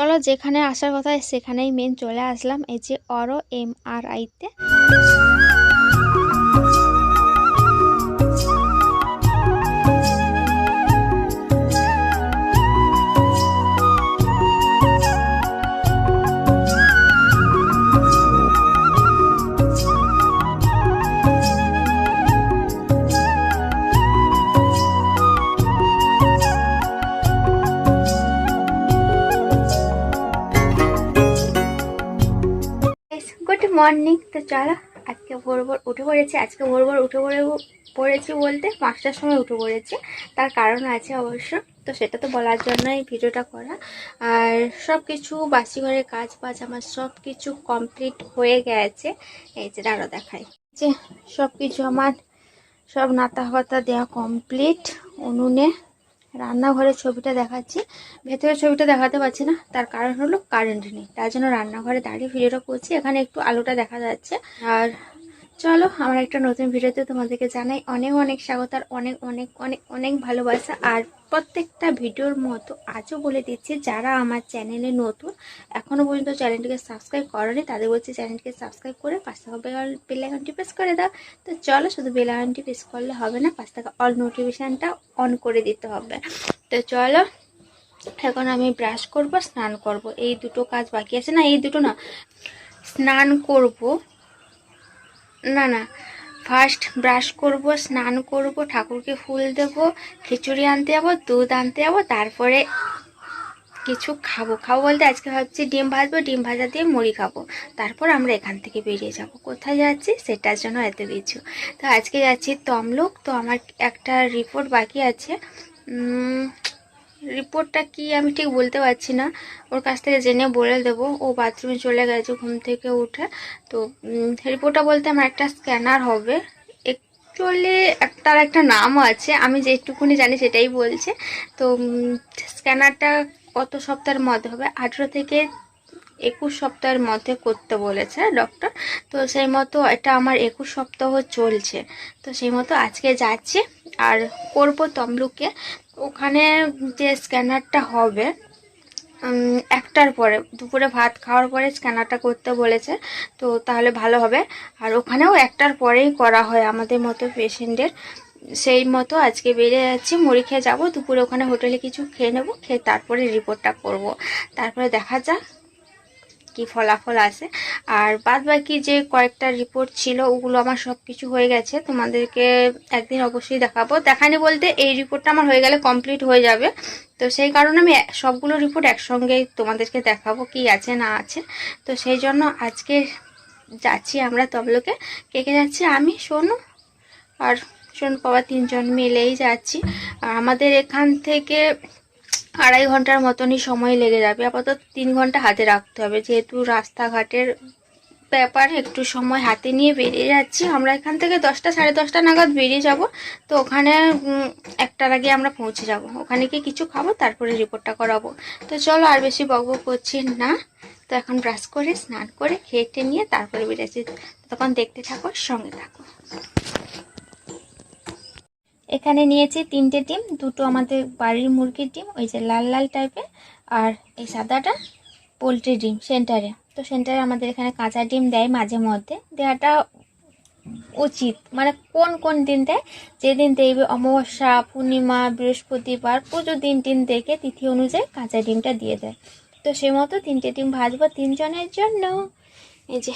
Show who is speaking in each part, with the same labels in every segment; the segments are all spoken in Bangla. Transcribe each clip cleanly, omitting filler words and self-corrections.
Speaker 1: চলো যেখানে আসার কথা সেখানেই মেন চলে আসলাম, এই যে অরো MRI-তে। Good morning. তো চলো আজকে ভোর ভোর উঠে পড়েছি। আজকে ভোর ভোর উঠে পড়েছি বলতে 5টার সময় উঠে পড়েছি। তার কারণ আছে অবশ্য, তো সেটা তো বলার জন্য এই ভিডিওটা করা। আর সব কিছু বাসি ঘরের কাজ বাজ আমার সব কিছু কমপ্লিট হয়ে গেছে। এই যে দাঁড়া দেখাই, যে সব কিছু আমার সব নাতা পাতা দেওয়া কমপ্লিট। উনুনে রান্নাঘরের ছবিটা দেখাচ্ছি, ভেতরের ছবিটা দেখাতে পারছি না, তার কারণ হলো কারেন্ট নেই, তার জন্য রান্নাঘরে দাঁড়িয়ে ভিডিওটা করছি। এখানে একটু আলোটা দেখা যাচ্ছে। আর চলো আমার একটা নতুন ভিডিওতে তোমাদেরকে জানাই অনেক অনেক স্বাগত আর অনেক অনেক অনেক অনেক ভালোবাসা। আর প্রত্যেকটা ভিডিওর মতো আজও বলে দিচ্ছি, যারা আমার চ্যানেলে নতুন এখনও পর্যন্ত চ্যানেলটিকে সাবস্ক্রাইব করেনি তাদের বলছি চ্যানেলটিকে সাবস্ক্রাইব করে পাশ থেকে বেল আইকনটি প্রেস করে দাও। তো চলো, শুধু বেল আইকনটি প্রেস করলে হবে না, পাশ থেকে অল নোটিফিকেশানটা অন করে দিতে হবে। তো চলো এখন আমি ব্রাশ করব, স্নান করব, এই দুটো কাজ বাকি আছে। না এই দুটো না, স্নান করব না ফার্স্ট ব্রাশ করব, স্নান করব, ঠাকুরকে ফুল দেব, খিচুড়ি আনতে যাবো, দুধ আনতে যাবো, তারপরে কিছু খাবো বলতে আজকে ভাবছি ডিম ভাজবো, ডিম ভাজা দিয়ে মুড়ি খাবো। তারপর আমরা এখান থেকে বেরিয়ে যাব। কোথায় যাচ্ছি সেটার জন্য এত কিছু। তো আজকে যাচ্ছি তমলুক। তো আমার একটা রিপোর্ট বাকি আছে। রিপোর্টটা কি আমি ঠিক বলতে পারছি না, ওর কাছ থেকে জেনে বলে দেবো। ও বাথরুমে চলে গেছে ঘুম থেকে উঠে। তো রিপোর্টটা বলতে আমার একটা স্ক্যানার হবে। অ্যাকচুয়ালি তার একটা নামও আছে, আমি যেটুকুনি জানি সেটাই বলছে। তো স্ক্যানারটা কত সপ্তাহের মধ্যে হবে, 18 থেকে 21 সপ্তাহের মধ্যে করতে বলেছে ডক্টর। তো সেই মতো এটা আমার 21 সপ্তাহ চলছে। তো সেই মতো আজকে যাচ্ছি আর করব তমলুকে। ওখানে যে স্ক্যানারটা হবে 1টার পরে, দুপুরে ভাত খাওয়ার পরে স্ক্যানারটা করতে বলেছে। তো তাহলে ভালো হবে। আর ওখানেও 1টার পরেই করা হয় আমাদের মতো পেশেন্টের। সেই মতো আজকে বেরিয়ে যাচ্ছি, মুড়ি খেয়ে যাবো। দুপুরে ওখানে হোটেলে কিছু খেয়ে নেবো, খেয়ে তারপরে রিপোর্টটা করব। তারপরে দেখা যাক কি ফলাফল আসে। আর বাদ বাকি যে কয়েকটা রিপোর্ট ছিল ওগুলো আমার সব কিছু হয়ে গেছে, তোমাদেরকে একদিন অবশ্যই দেখাবো। দেখানি বলতে এই রিপোর্টটা আমার হয়ে গেলে কমপ্লিট হয়ে যাবে। তো সেই কারণে আমি সবগুলো রিপোর্ট একসঙ্গেই তোমাদেরকে দেখাবো কি আছে না আছে। তো সেই জন্য আজকে যাচ্ছি আমরা তমলুকে। কে কে যাচ্ছি, আমি, সোনু আর সোনু বাবা, 3জন মিলেই যাচ্ছি। আর আমাদের এখান থেকে 2.5 ঘন্টার মতনই সময় লেগে যাবে। আপাতত 3 ঘন্টা হাতে রাখতে হবে, যেহেতু রাস্তাঘাটের ব্যাপার একটু সময় হাতে নিয়ে বেরিয়ে যাচ্ছি। আমরা এখান থেকে 10টা সাড়ে 10টা নাগাদ বেরিয়ে যাব। তো ওখানে 1টার আগে আমরা পৌঁছে যাব। ওখানে গিয়ে কিছু খাবো, তারপরে রিপোর্টটা করাবো। তো চলো আর বেশি বকবক করছি না। তো এখন ব্রাশ করে স্নান করে খেয়ে নিয়ে তারপরে বেরিয়েছি। তখন দেখতে থাকো, সঙ্গে থাকো। এখানে নিয়েছি 3টে ডিম, দুটো আমাদের বাড়ির মুরগির ডিম, ওই যে লাল লাল টাইপের, আর এই সাদাটা পোলট্রি ডিম সেন্টারে। তো সেন্টারে আমাদের এখানে কাঁচা ডিম দেয়, মাঝে মধ্যে দেওয়াটা উচিত। মানে কোন কোন দিন দেয়, যেদিন দেখবে অমাবস্যা, পূর্ণিমা, বৃহস্পতিবার, পুজো দিন দেখে তিথি অনুযায়ী কাঁচা ডিমটা দিয়ে দেয়। তো সেই মতো 3টে ডিম ভাজবো 3 জনের জন্য। এই যে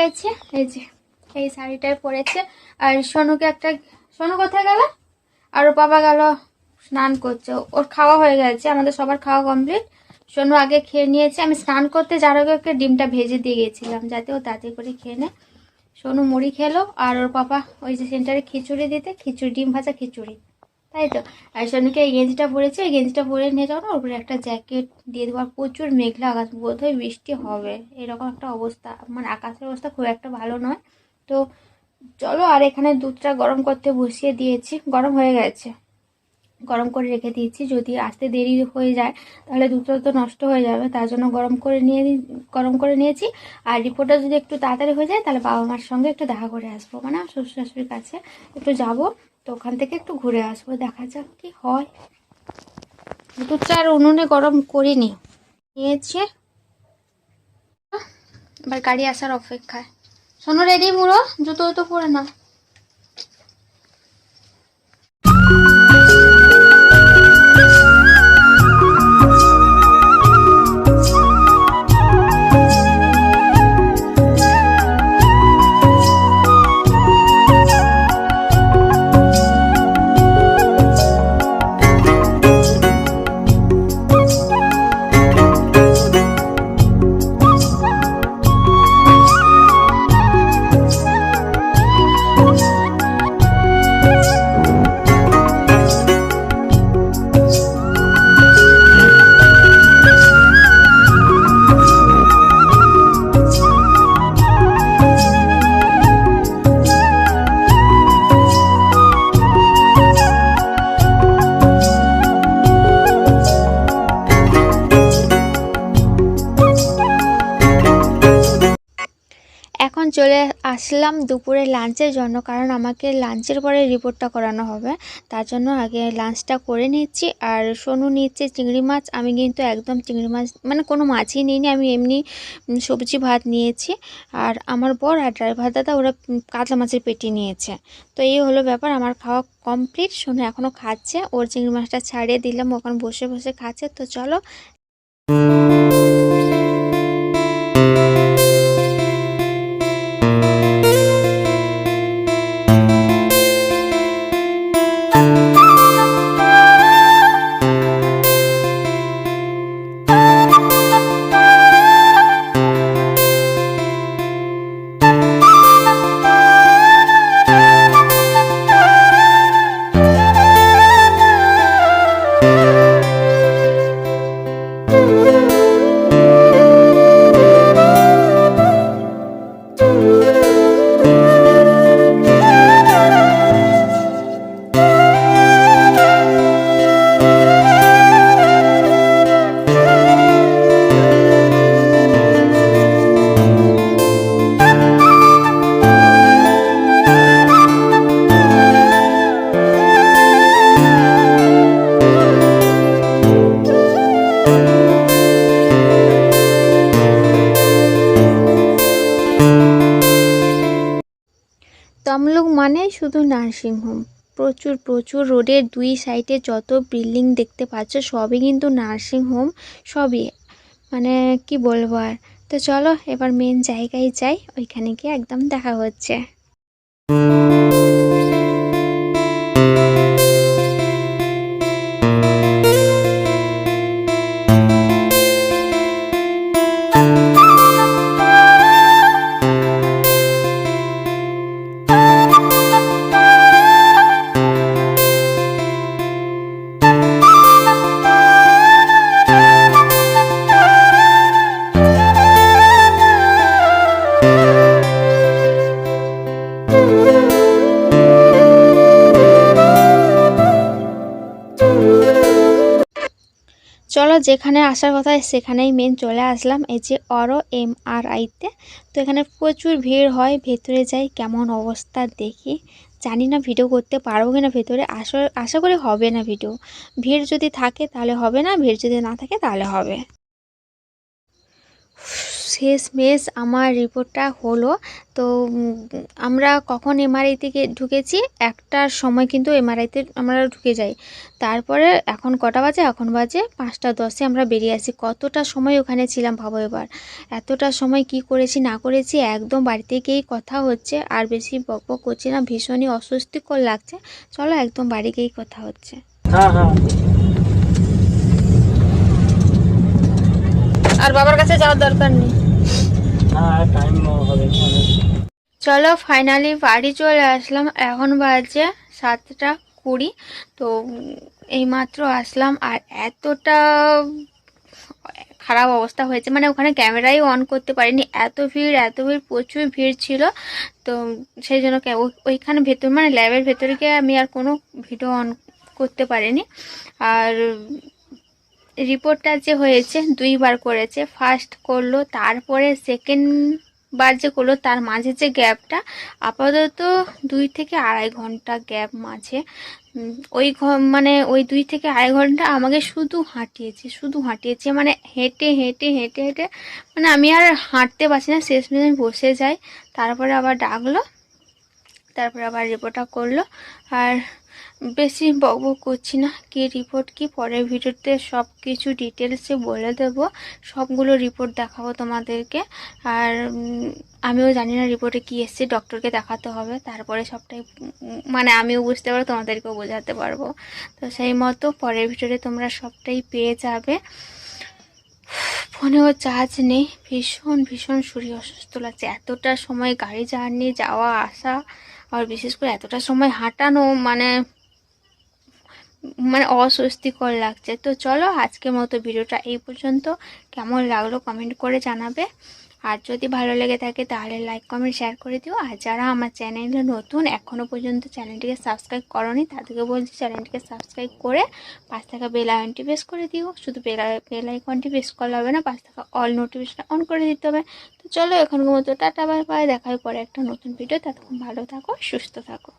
Speaker 1: গেছে, এই যে এই শাড়িটাই পরেছে। আর সোনু কোথায় গেল? আর ওর বাবা গেল স্নান করছে, ওর খাওয়া হয়ে গেছে, আমাদের সবার খাওয়া কমপ্লিট। সোনু আগে খেয়ে নিয়েছে, আমি স্নান করতে যার আগে ওকে ডিমটা ভেজে দিয়ে গেছিলাম যাতে ও তাড়াতাড়ি করে খেয়ে নেয়। সোনু মুড়ি খেলো, আর ওর পাপা ওই যে সেন্টারে খিচুড়ি দিতে, খিচুড়ি ডিম ভাজা খিচুড়ি, তাই তো। আর সোনুকে এই গেঞ্জিটা পরেছে, এই গেঞ্জিটা পরে নিয়ে যাও না, ওর উপরে একটা জ্যাকেট দিয়ে দেবো। আর প্রচুর মেঘলা আকাশ, বোধহয় বৃষ্টি হবে এরকম একটা অবস্থা, মানে আকাশের অবস্থা খুব একটা ভালো নয়। তো চলো, আর এখানে দুধটা গরম করতে বসিয়ে দিয়েছি, গরম হয়ে গেছে, গরম করে রেখে দিয়েছি। যদি আসতে দেরি হয়ে যায় তাহলে দুধটা তো নষ্ট হয়ে যাবে, তার জন্য গরম করে নিয়েছি। আর রিপোর্টটা যদি একটু তাড়াতাড়ি হয়ে যায় তাহলে বাবা মার সঙ্গে একটু দেখা করে আসবো, মানে শ্বশুর শাশুড়ির কাছে একটু যাব, তো ওখান থেকে একটু ঘুরে আসবো, দেখা যাক কি হয়। দুধটা আর উনুনে গরম করিনি, নিয়েছি, এবার গাড়ি আসার অপেক্ষায়। শোনো, রেডি পুরো, জুতো তো পরে না। এখন চলে আসলাম দুপুরে লাঞ্চের জন্য, কারণ আমাকে লাঞ্চের পরে রিপোর্টটা করানো হবে, তার জন্য আগে লাঞ্চটা করে নিচ্ছি। আর সোনু নিচ্ছে চিংড়ি মাছ, আমি কিন্তু একদম চিংড়ি মাছ মানে কোনো মাছই নিইনি, আমি এমনি সবজি ভাত নিয়েছি। আর আমার বর আর ড্রাইভার দাদা ওরা কাতলা মাছের পেটি নিয়েছে। তো এই হলো ব্যাপার, আমার খাওয়া কমপ্লিট। সোনু এখনও খাচ্ছে, ওর চিংড়ি মাছটা ছাড়িয়ে দিলাম, ওখানে বসে বসে খাচ্ছে। তো চলো। তমলুক মানে শুধু নার্সিংহোম, প্রচুর প্রচুর রোডের দুই সাইডে যত বিল্ডিং দেখতে পাচ্ছ সবই কিন্তু নার্সিংহোম, সবই, মানে কি বলবো আর। তো চলো এবার মেন জায়গায় যাই, ওইখানে গিয়ে একদম দেখা হচ্ছে। চলো, যেখানে আসার কথা সেখানেই মেন চলে আসলাম, এই যে অরো MRIতে। তো এখানে প্রচুর ভিড় হয়, ভেতরে যাই কেমন অবস্থা দেখি। জানি না ভিডিও করতে পারবো কিনা ভেতরে, আশা করি হবে না ভিডিও। ভিড় যদি থাকে তাহলে হবে না, ভিড় যদি না থাকে তাহলে হবে। শেষমেশ আমার রিপোর্টটা হলো। তো আমরা কখন এমআরআই থেকে ঢুকেছি, 1টার সময় কিন্তু এমআরআইতে আমরা ঢুকে যাই। তারপরে এখন কটা বাজে, এখন বাজে 5টা 10-এ আমরা বেরিয়ে আসি। কতটা সময় ওখানে ছিলাম ভাবো এবার। এতটা সময় কি করেছি না করেছি একদম বাড়িতে গিয়েই কথা হচ্ছে। আর বেশি বকবক করছি না, ভীষণই অস্বস্তিকর লাগছে। চলো একদম বাড়ি গিয়েই কথা হচ্ছে।
Speaker 2: হ্যাঁ হ্যাঁ
Speaker 1: আর বাবার কাছে যাওয়ার দরকার নেই।
Speaker 2: হ্যাঁ টাইম হবে।
Speaker 1: চলো ফাইনালি বাড়ি চলে আসলাম। এখন বাজে 7টা 20। তো এইমাত্র আসলাম। আর এতটা খারাপ অবস্থা হয়েছে, মানে ওখানে ক্যামেরাই অন করতে পারিনি, এত ভিড় এত ভিড়, প্রচুর ভিড় ছিল। তো সেই জন্য ওইখানে ভেতর মানে ল্যাবের ভেতরে গিয়ে আমি আর কোনো ভিডিও অন করতে পারিনি। আর রিপোর্টটা যে হয়েছে 2বার করেছে, ফার্স্ট করলো তারপরে সেকেন্ড বার যে করলো, তার মাঝে যে গ্যাপটা আপাতত 2 থেকে আড়াই ঘন্টা গ্যাপ মাঝে। ওই মানে ওই 2 থেকে আড়াই ঘন্টা আমাকে শুধু হাঁটিয়েছে মানে হেঁটে হেঁটে হেঁটে হেঁটে মানে আমি আর হাঁটতে পারছি না, শেষমেশ আমি বসে যাই। তারপরে আবার ডাকলো, তারপরে আবার রিপোর্টটা করলো। আর বেশি বকবক করছি না, কি রিপোর্ট কি পরের ভিডিওতে সব কিছু ডিটেলসে বলে দেব, সবগুলো রিপোর্ট দেখাবো তোমাদেরকে। আর আমিও জানি না রিপোর্টে কি এসছে, ডক্টরকে দেখাতে হবে, তারপরে সবটাই মানে আমিও বুঝতে পারবো, তোমাদেরকেও বোঝাতে পারবো। তো সেই মতো পরের ভিডিওতে তোমরা সবটাই পেয়ে যাবে। ফোনেও চার্জ নেই, ভীষণ ভীষণ শরীর অসুস্থ লাগছে। এতটা সময় গাড়ি জার্নি যাওয়া আসা, আর বিশেষ করে এতটা সময় হাঁটানো মানে মানে অস্বস্তিকর লাগছে। তো চলো আজকের মতো ভিডিওটা এই পর্যন্ত। কেমন লাগলো কমেন্ট করে জানাবে। আর যদি ভালো লেগে থাকে তাহলে লাইক কমেন্ট শেয়ার করে দিও। আর যারা আমার চ্যানেলে নতুন এখনও পর্যন্ত চ্যানেলটিকে সাবস্ক্রাইব করোনি, তাদেরকে বলছি চ্যানেলটিকে সাবস্ক্রাইব করে পাশ থাকা বেল আইকনটি প্রেস করে দিও। শুধু বেল আইকনটি প্রেস করলে হবে না, পাশ থাকা অল নোটিফিকেশন অন করে দিতে হবে। তো চলো এখনকার মতো টাটা বাই বাই, দেখা হয় পরে একটা নতুন ভিডিও। ততক্ষণ ভালো থাকো, সুস্থ থাকো।